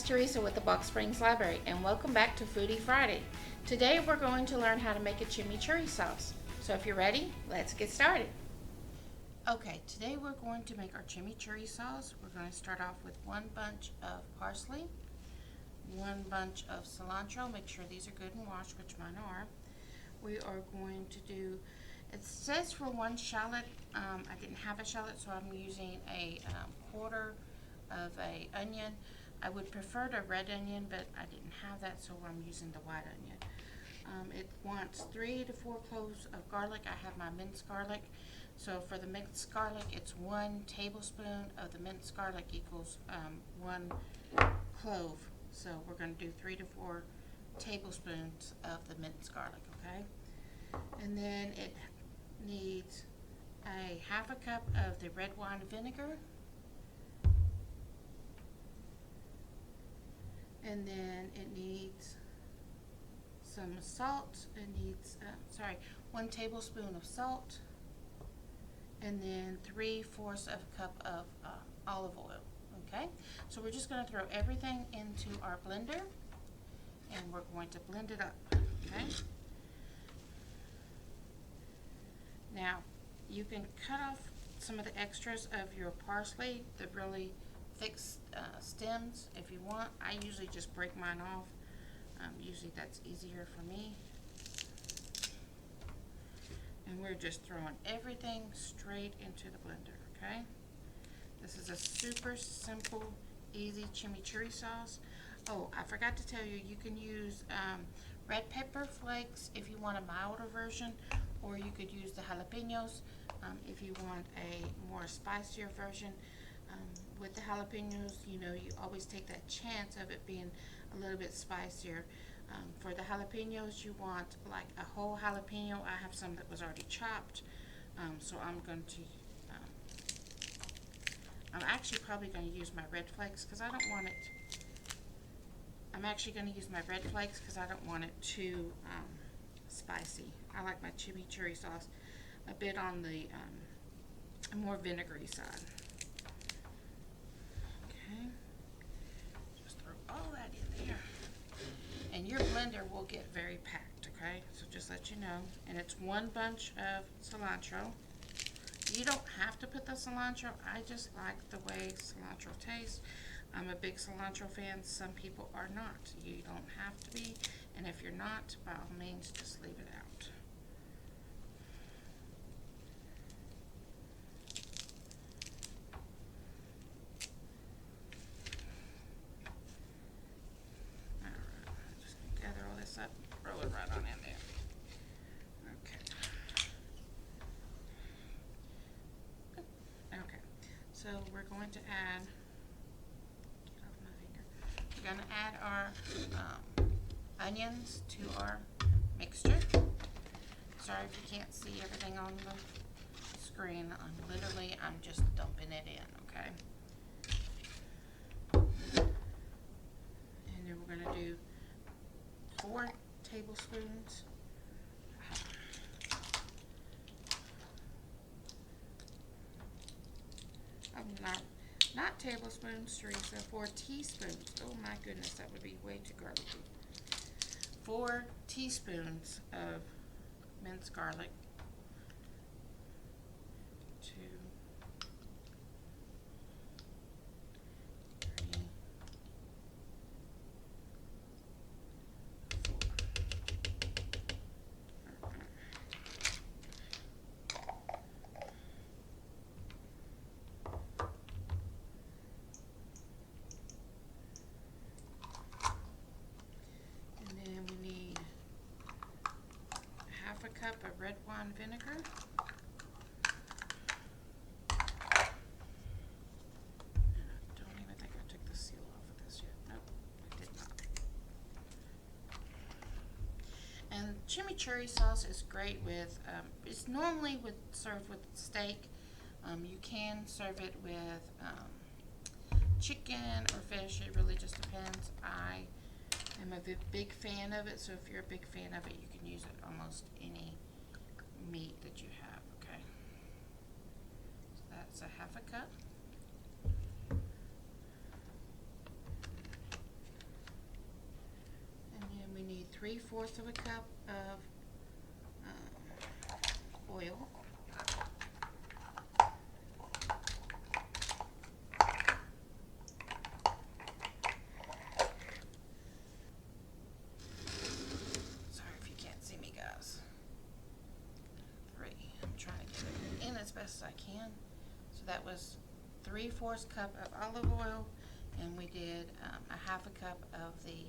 Teresa with the Box Springs Library, and welcome back to Foodie Friday. Today we're going to learn how to make a chimichurri sauce. So if you're ready, let's get started. Okay, today we're going to make our chimichurri sauce. We're going to start off with 1 bunch of parsley, 1 bunch of cilantro. Make sure these are good and washed, which mine are. We are going to do, it says for 1 shallot. I didn't have a shallot, so I'm using a quarter of a onion. I would prefer a red onion, but I didn't have that, so I'm using the white onion. It wants 3 to 4 cloves of garlic. I have my minced garlic. So for the minced garlic, it's 1 tablespoon of the minced garlic equals 1 clove. So we're going to do 3 to 4 tablespoons of the minced garlic, okay? And then it needs a ½ cup of the red wine vinegar. And then it needs some salt. It needs, 1 tablespoon of salt. And then 3/4 of a cup of olive oil. Okay, so we're just going to throw everything into our blender and we're going to blend it up. Okay, now you can cut off some of the extras of your parsley, the really thick stems, if you want. I usually just break mine off. Usually that's easier for me. And we're just throwing everything straight into the blender, okay? This is a super simple, easy chimichurri sauce. Oh, I forgot to tell you, you can use red pepper flakes if you want a milder version, or you could use the jalapenos if you want a more spicier version. With the jalapenos, you know, you always take that chance of it being a little bit spicier. For the jalapenos, you want like a whole jalapeno. I have some that was already chopped, so I'm going to, I'm actually probably going to use my red flakes because I don't want it, I'm actually going to use my red flakes because I don't want it too spicy. I like my chimichurri sauce a bit on the more vinegary side. Okay, just throw all that in there. And your blender will get very packed, okay? So just let you know. And it's 1 bunch of cilantro. You don't have to put the cilantro. I just like the way cilantro tastes. I'm a big cilantro fan. Some people are not. You don't have to be. And if you're not, by all means, just leave it out. Up, roll it right on in there. Okay. Okay. So we're going to add, get off my finger. We're going to add our onions to our mixture. Sorry if you can't see everything on the screen. I'm just dumping it in, okay? And then we're going to do 4 tablespoons not tablespoons, Teresa, 4 teaspoons. Oh my goodness, that would be way too garlicky. 4 teaspoons of minced garlic. 2, 3, cup of red wine vinegar. I don't even think I took the seal off of this yet. Nope, I did not. And chimichurri sauce is great with, it's normally served with steak. You can serve it with chicken or fish. It really just depends. I am a big fan of it, so if you're a big fan of it, you can use it almost any meat that you have, okay? So that's a ½ cup. 3/4 of a cup of oil. Sorry if you can't see me, guys. 3. I'm trying to get it in as best as I can. So that was 3/4 cup of olive oil, and we did a 1/2 cup of the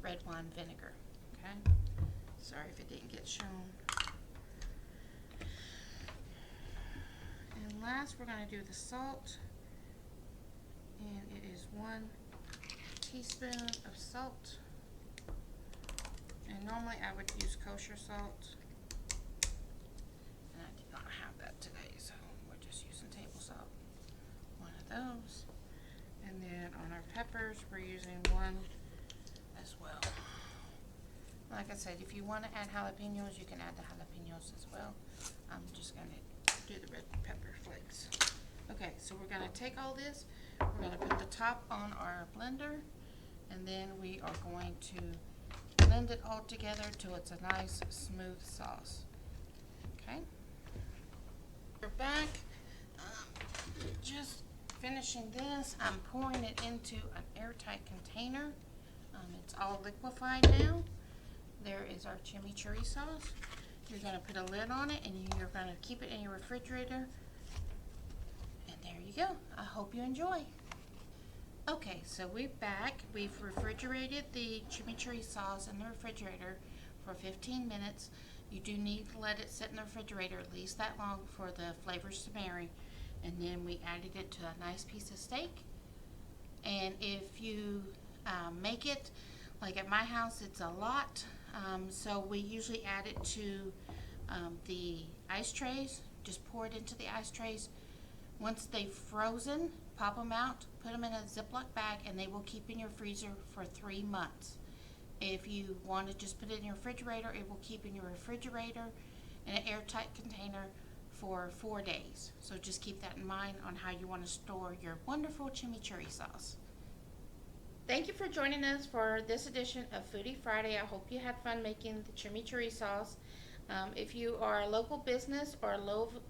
red wine vinegar. Okay. Sorry if it didn't get shown. And last, we're going to do the salt, and it is 1 teaspoon of salt. And normally I would use kosher salt, and I did not have that today, so we're just using table salt. 1 of those. And then on our peppers, we're using 1 as well. Like I said, if you want to add jalapenos, you can add the jalapenos as well. I'm just going to do the red pepper flakes. Okay, so we're going to take all this, we're going to put the top on our blender, and then we are going to blend it all together till it's a nice smooth sauce. Okay, we're back. Just finishing this. I'm pouring it into an airtight container. It's all liquefied now. There is our chimichurri sauce. You're going to put a lid on it, and you're going to keep it in your refrigerator. And there you go. I hope you enjoy. Okay, so we're back. We've refrigerated the chimichurri sauce in the refrigerator for 15 minutes. You do need to let it sit in the refrigerator at least that long for the flavors to marry. And then we added it to a nice piece of steak. And if you make it, like at my house, it's a lot. So we usually add it to the ice trays. Just pour it into the ice trays. Once they've frozen, pop them out, put them in a Ziploc bag, and they will keep in your freezer for 3 months. If you want to just put it in your refrigerator, it will keep in your refrigerator in an airtight container for 4 days. So just keep that in mind on how you want to store your wonderful chimichurri sauce. Thank you for joining us for this edition of Foodie Friday. I hope you had fun making the chimichurri sauce. If you are a local business or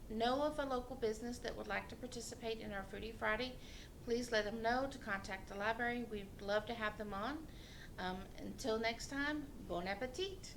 know of a local business that would like to participate in our Foodie Friday, please let them know to contact the library. We'd love to have them on. Until next time, bon appetit.